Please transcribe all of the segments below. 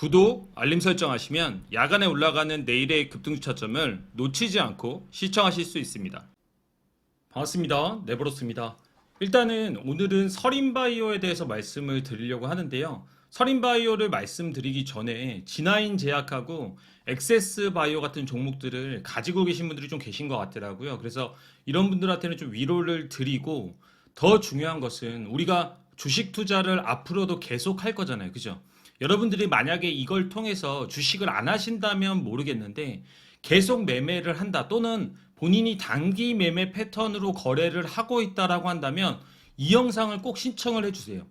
구독, 알림 설정하시면 야간에 올라가는 내일의 급등 주차점을 놓치지 않고 시청하실 수 있습니다. 반갑습니다. 네버로스입니다. 일단은 오늘은 서린바이오에 대해서 말씀을 드리려고 하는데요. 서린바이오를 말씀드리기 전에 진화인 제약하고 엑세스바이오 같은 종목들을 가지고 계신 분들이 좀 계신 것 같더라고요. 그래서 이런 분들한테는 좀 위로를 드리고, 더 중요한 것은 우리가 주식 투자를 앞으로도 계속 할 거잖아요. 그죠? 여러분들이 만약에 이걸 통해서 주식을 안 하신다면 모르겠는데, 계속 매매를 한다 또는 본인이 단기 매매 패턴으로 거래를 하고 있다라고 한다면 이 영상을 꼭 신청을 해주세요.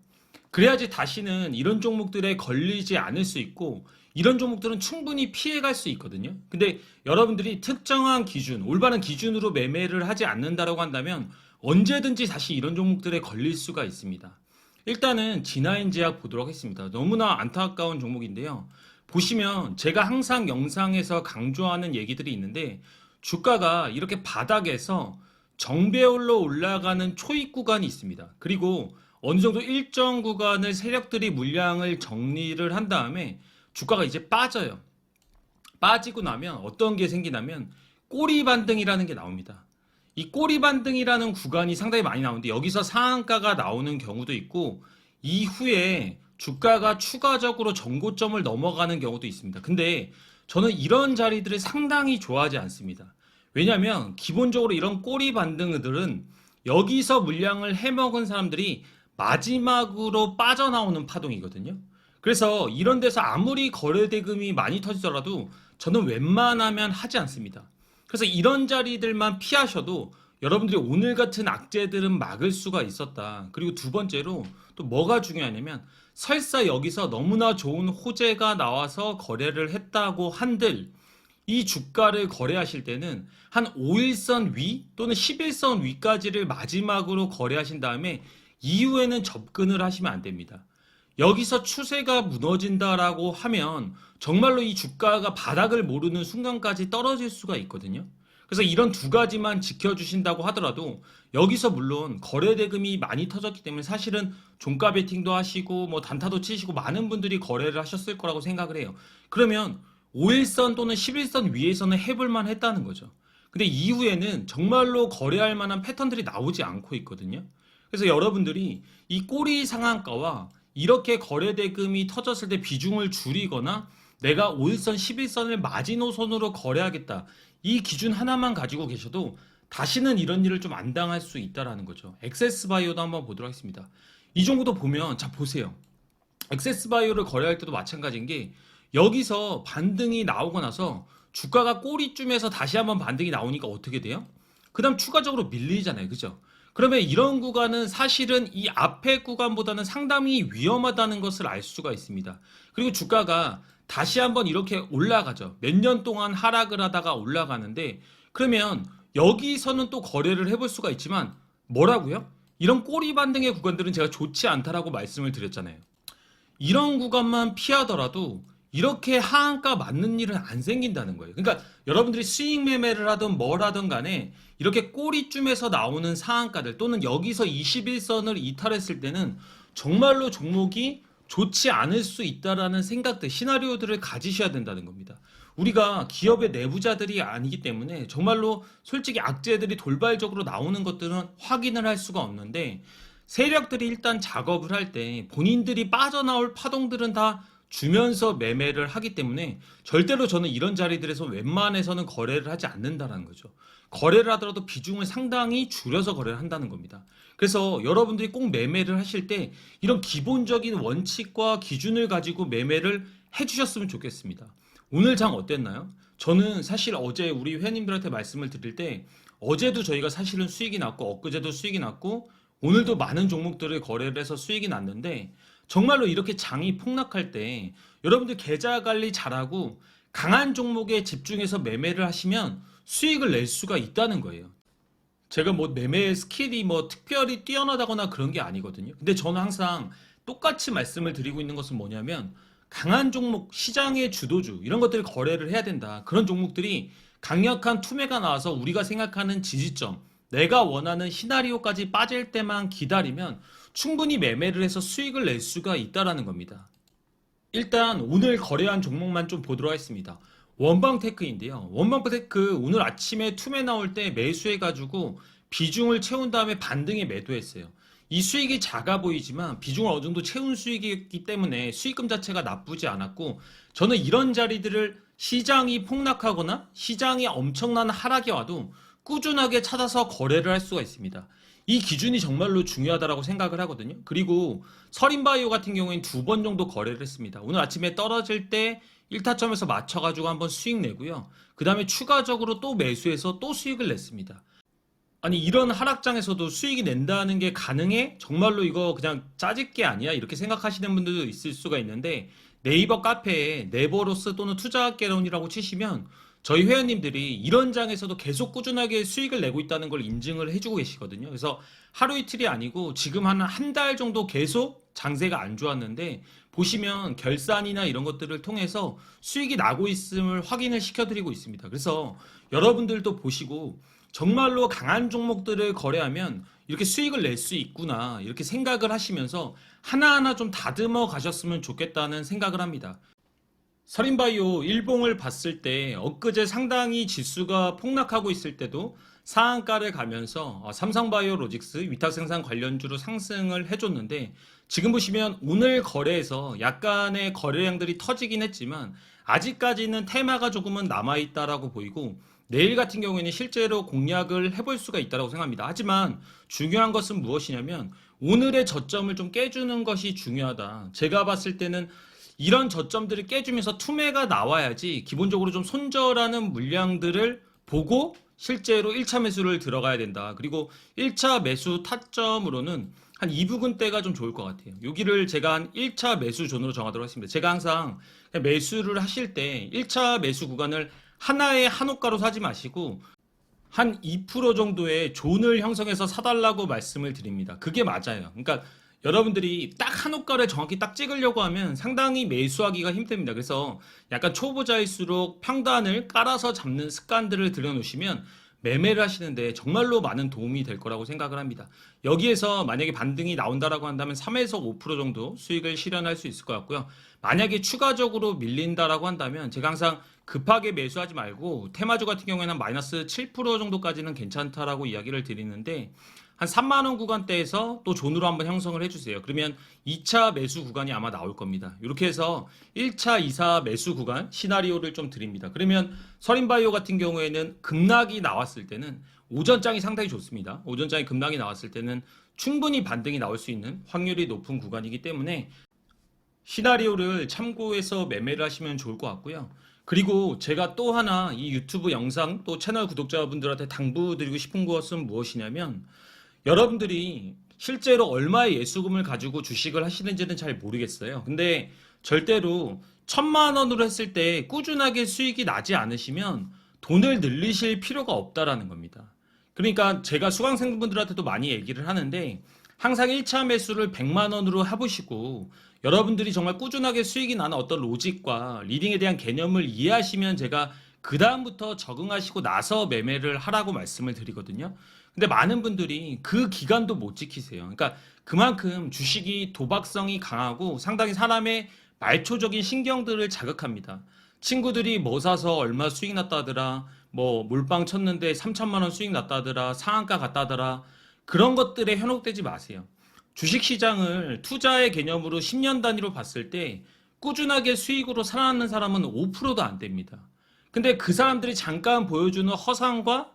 그래야지 다시는 이런 종목들에 걸리지 않을 수 있고, 이런 종목들은 충분히 피해갈 수 있거든요. 근데 여러분들이 특정한 기준, 올바른 기준으로 매매를 하지 않는다라고 한다면 언제든지 다시 이런 종목들에 걸릴 수가 있습니다. 일단은 진화인 제약 보도록 하겠습니다. 너무나 안타까운 종목인데요. 보시면 제가 항상 영상에서 강조하는 얘기들이 있는데, 주가가 이렇게 바닥에서 정배열로 올라가는 초입 구간이 있습니다. 그리고 어느 정도 일정 구간을 세력들이 물량을 정리를 한 다음에 주가가 이제 빠져요. 빠지고 나면 어떤 게 생기냐면 꼬리 반등이라는 게 나옵니다. 이 꼬리 반등이라는 구간이 상당히 많이 나오는데, 여기서 상한가가 나오는 경우도 있고 이후에 주가가 추가적으로 전고점을 넘어가는 경우도 있습니다. 근데 저는 이런 자리들을 상당히 좋아하지 않습니다. 왜냐하면 기본적으로 이런 꼬리 반등들은 여기서 물량을 해먹은 사람들이 마지막으로 빠져나오는 파동이거든요. 그래서 이런 데서 아무리 거래대금이 많이 터지더라도 저는 웬만하면 하지 않습니다. 그래서 이런 자리들만 피하셔도 여러분들이 오늘 같은 악재들은 막을 수가 있었다. 그리고 두 번째로 또 뭐가 중요하냐면, 설사 여기서 너무나 좋은 호재가 나와서 거래를 했다고 한들 이 주가를 거래하실 때는 한 5일선 위 또는 11선 위까지를 마지막으로 거래하신 다음에 이후에는 접근을 하시면 안 됩니다. 여기서 추세가 무너진다라고 하면 정말로 이 주가가 바닥을 모르는 순간까지 떨어질 수가 있거든요. 그래서 이런 두 가지만 지켜주신다고 하더라도, 여기서 물론 거래 대금이 많이 터졌기 때문에 사실은 종가 베팅도 하시고 뭐 단타도 치시고 많은 분들이 거래를 하셨을 거라고 생각을 해요. 그러면 5일선 또는 11선 위에서는 해볼만 했다는 거죠. 근데 이후에는 정말로 거래할 만한 패턴들이 나오지 않고 있거든요. 그래서 여러분들이 이 꼬리 상한가와 이렇게 거래 대금이 터졌을 때 비중을 줄이거나 내가 5일선, 11선을 마지노선으로 거래하겠다, 이 기준 하나만 가지고 계셔도 다시는 이런 일을 좀 안 당할 수 있다라는 거죠. 엑세스바이오도 한번 보도록 하겠습니다. 이 정도 보면, 자 보세요. 엑세스바이오를 거래할 때도 마찬가지인 게, 여기서 반등이 나오고 나서 주가가 꼬리쯤에서 다시 한번 반등이 나오니까 어떻게 돼요? 그 다음 추가적으로 밀리잖아요. 그죠? 그러면 이런 구간은 사실은 이 앞에 구간보다는 상당히 위험하다는 것을 알 수가 있습니다. 그리고 주가가 다시 한번 이렇게 올라가죠. 몇 년 동안 하락을 하다가 올라가는데, 그러면 여기서는 또 거래를 해볼 수가 있지만 뭐라고요? 이런 꼬리 반등의 구간들은 제가 좋지 않다라고 말씀을 드렸잖아요. 이런 구간만 피하더라도 이렇게 하한가 맞는 일은 안 생긴다는 거예요. 그러니까 여러분들이 수익 매매를 하든 뭘 하든 간에 이렇게 꼬리쯤에서 나오는 상한가들 또는 여기서 21선을 이탈했을 때는 정말로 종목이 좋지 않을 수 있다라는 생각들, 시나리오들을 가지셔야 된다는 겁니다. 우리가 기업의 내부자들이 아니기 때문에 정말로 솔직히 악재들이 돌발적으로 나오는 것들은 확인을 할 수가 없는데, 세력들이 일단 작업을 할 때 본인들이 빠져나올 파동들은 다 주면서 매매를 하기 때문에 절대로 저는 이런 자리들에서 웬만해서는 거래를 하지 않는다는 거죠. 거래를 하더라도 비중을 상당히 줄여서 거래를 한다는 겁니다. 그래서 여러분들이 꼭 매매를 하실 때 이런 기본적인 원칙과 기준을 가지고 매매를 해주셨으면 좋겠습니다. 오늘 장 어땠나요? 저는 사실 어제 우리 회원님들한테 말씀을 드릴 때, 어제도 저희가 사실은 수익이 났고 엊그제도 수익이 났고 오늘도 많은 종목들을 거래를 해서 수익이 났는데, 정말로 이렇게 장이 폭락할 때 여러분들 계좌 관리 잘하고 강한 종목에 집중해서 매매를 하시면 수익을 낼 수가 있다는 거예요. 제가 뭐 매매 스킬이 뭐 특별히 뛰어나다거나 그런 게 아니거든요. 근데 저는 항상 똑같이 말씀을 드리고 있는 것은 뭐냐면, 강한 종목, 시장의 주도주 이런 것들을 거래를 해야 된다. 그런 종목들이 강력한 투매가 나와서 우리가 생각하는 지지점, 내가 원하는 시나리오까지 빠질 때만 기다리면 충분히 매매를 해서 수익을 낼 수가 있다라는 겁니다. 일단 오늘 거래한 종목만 좀 보도록 하겠습니다. 원방테크인데요. 원방테크 오늘 아침에 투매 나올 때 매수해가지고 비중을 채운 다음에 반등에 매도했어요. 이 수익이 작아 보이지만 비중을 어느 정도 채운 수익이기 때문에 수익금 자체가 나쁘지 않았고, 저는 이런 자리들을 시장이 폭락하거나 시장이 엄청난 하락이 와도 꾸준하게 찾아서 거래를 할 수가 있습니다. 이 기준이 정말로 중요하다고 생각을 하거든요. 그리고 서린바이오 같은 경우에는 두 번 정도 거래를 했습니다. 오늘 아침에 떨어질 때 1타점에서 맞춰가지고 한번 수익 내고요. 그 다음에 추가적으로 또 매수해서 또 수익을 냈습니다. 아니, 이런 하락장에서도 수익이 낸다는 게 가능해? 정말로 이거 그냥 짜질 게 아니야? 이렇게 생각하시는 분들도 있을 수가 있는데, 네이버 카페에 네버로스 또는 투자학개론이라고 치시면 저희 회원님들이 이런 장에서도 계속 꾸준하게 수익을 내고 있다는 걸 인증을 해주고 계시거든요. 그래서 하루 이틀이 아니고 지금 한 달 정도 계속 장세가 안 좋았는데, 보시면 결산이나 이런 것들을 통해서 수익이 나고 있음을 확인을 시켜드리고 있습니다. 그래서 여러분들도 보시고 정말로 강한 종목들을 거래하면 이렇게 수익을 낼 수 있구나, 이렇게 생각을 하시면서 하나하나 좀 다듬어 가셨으면 좋겠다는 생각을 합니다. 서린바이오 일봉을 봤을 때 엊그제 상당히 지수가 폭락하고 있을 때도 상한가를 가면서 삼성바이오로직스 위탁생산 관련주로 상승을 해줬는데, 지금 보시면 오늘 거래에서 약간의 거래량들이 터지긴 했지만 아직까지는 테마가 조금은 남아있다라고 보이고, 내일 같은 경우에는 실제로 공략을 해볼 수가 있다고 생각합니다. 하지만 중요한 것은 무엇이냐면 오늘의 저점을 좀 깨주는 것이 중요하다. 제가 봤을 때는 이런 저점들을 깨주면서 투매가 나와야지 기본적으로 좀 손절하는 물량들을 보고 실제로 1차 매수를 들어가야 된다. 그리고 1차 매수 타점으로는 한 이 부근대가 좀 좋을 것 같아요. 여기를 제가 한 1차 매수 존으로 정하도록 하겠습니다. 제가 항상 매수를 하실 때 1차 매수 구간을 하나의 한호가로 사지 마시고 한 2% 정도의 존을 형성해서 사달라고 말씀을 드립니다. 그게 맞아요. 그러니까 여러분들이 딱 한호가를 정확히 딱 찍으려고 하면 상당히 매수하기가 힘듭니다. 그래서 약간 초보자일수록 평단을 깔아서 잡는 습관들을 들여놓으시면 매매를 하시는데 정말로 많은 도움이 될 거라고 생각을 합니다. 여기에서 만약에 반등이 나온다라고 한다면 3에서 5% 정도 수익을 실현할 수 있을 것 같고요. 만약에 추가적으로 밀린다라고 한다면 제가 항상 급하게 매수하지 말고 테마주 같은 경우에는 마이너스 7% 정도까지는 괜찮다라고 이야기를 드리는데, 한 3만 원 구간대에서 또 존으로 한번 형성을 해주세요. 그러면 2차 매수 구간이 아마 나올 겁니다. 이렇게 해서 1차, 2차 매수 구간 시나리오를 좀 드립니다. 그러면 서린바이오 같은 경우에는 급락이 나왔을 때는 오전장이 상당히 좋습니다. 오전장이 급락이 나왔을 때는 충분히 반등이 나올 수 있는 확률이 높은 구간이기 때문에 시나리오를 참고해서 매매를 하시면 좋을 것 같고요. 그리고 제가 또 하나 이 유튜브 영상 또 채널 구독자분들한테 당부드리고 싶은 것은 무엇이냐면, 여러분들이 실제로 얼마의 예수금을 가지고 주식을 하시는지는 잘 모르겠어요. 근데 절대로 1,000만 원으로 했을 때 꾸준하게 수익이 나지 않으시면 돈을 늘리실 필요가 없다라는 겁니다. 그러니까 제가 수강생분들한테도 많이 얘기를 하는데, 항상 1차 매수를 100만 원으로 해보시고 여러분들이 정말 꾸준하게 수익이 나는 어떤 로직과 리딩에 대한 개념을 이해하시면 제가 그 다음부터 적응하시고 나서 매매를 하라고 말씀을 드리거든요. 근데 많은 분들이 그 기간도 못 지키세요. 그러니까 그만큼 주식이 도박성이 강하고 상당히 사람의 말초적인 신경들을 자극합니다. 친구들이 뭐 사서 얼마 수익 났다더라, 뭐 몰빵 쳤는데 3천만 원 수익 났다더라, 상한가 갔다더라, 그런 것들에 현혹되지 마세요. 주식시장을 투자의 개념으로 10년 단위로 봤을 때 꾸준하게 수익으로 살아남는 사람은 5%도 안 됩니다. 근데 그 사람들이 잠깐 보여주는 허상과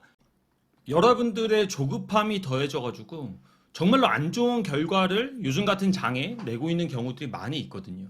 여러분들의 조급함이 더해져가지고 정말로 안 좋은 결과를 요즘 같은 장에 내고 있는 경우들이 많이 있거든요.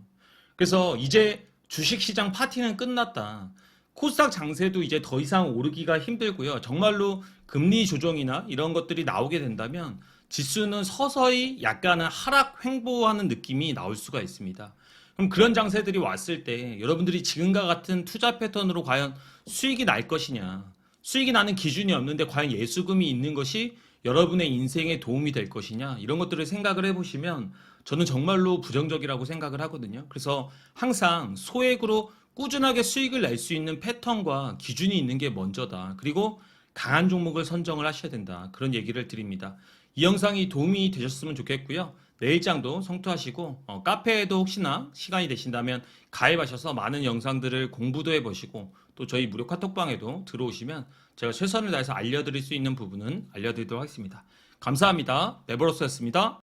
그래서 이제 주식시장 파티는 끝났다. 코스닥 장세도 이제 더 이상 오르기가 힘들고요. 정말로 금리 조정이나 이런 것들이 나오게 된다면 지수는 서서히 약간은 하락 횡보하는 느낌이 나올 수가 있습니다. 그럼 그런 장세들이 왔을 때 여러분들이 지금과 같은 투자 패턴으로 과연 수익이 날 것이냐, 수익이 나는 기준이 없는데 과연 예수금이 있는 것이 여러분의 인생에 도움이 될 것이냐, 이런 것들을 생각을 해보시면 저는 정말로 부정적이라고 생각을 하거든요. 그래서 항상 소액으로 꾸준하게 수익을 낼 수 있는 패턴과 기준이 있는 게 먼저다. 그리고 강한 종목을 선정을 하셔야 된다. 그런 얘기를 드립니다. 이 영상이 도움이 되셨으면 좋겠고요. 내일장도 성투하시고 카페에도 혹시나 시간이 되신다면 가입하셔서 많은 영상들을 공부도 해보시고 또 저희 무료 카톡방에도 들어오시면 제가 최선을 다해서 알려드릴 수 있는 부분은 알려드리도록 하겠습니다. 감사합니다. 네버로스였습니다.